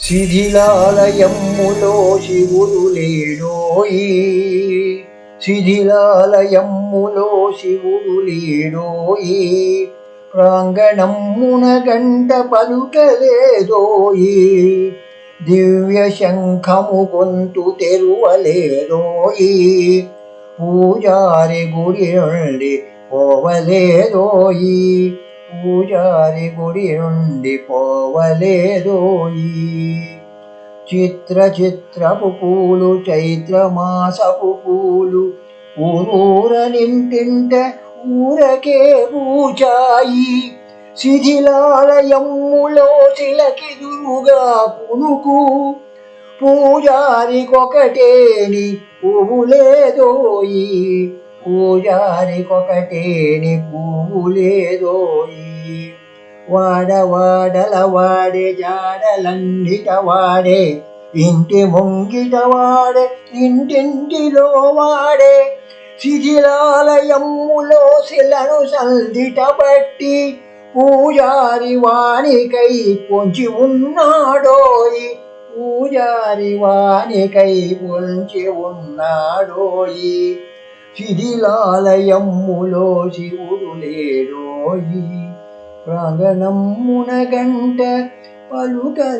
శిథిలాలయమ్ములో శివుడు లేడోయి, శిథిలాలయమ్ములో శివుడు లేడోయి, ప్రాంగణమ్మున గంట పలుకలేదోయి, దివ్య శంఖము గొంతు తెరువలేదోయి, పూజారి గుడి నుండి పోవలేదోయి, పూజారి గుడి నుండి పోవలేదోయి. చిత్ర చిత్రపు పూలు చైత్రమాసపు పూలు ఊరూర నింటింట ఊరకే పూజాయి, శిథిలాలయమ్ములో శిలకిదురుగా కునుకు, పూజారికొకటేని పువ్వులేదోయి, పూజారికొకటేని పువ్వులేదోయి. వాడవాడల వాడే జాడలన్నిట వాడే, ఇంటి ముంగిట వాడే ఇంటింటిలో వాడే, శిథిలాలయమ్ములో శిలను సంధిట బట్టి, పూజారి వానికై పొంచి ఉన్నాడోయి, పూజారి వానికై పొంచి ఉన్నాడోయి, శిథిలాలయమ్ములో శివుడు లేడోయి, ప్రాంగణమ్మున గంట పలుకలేదోయి.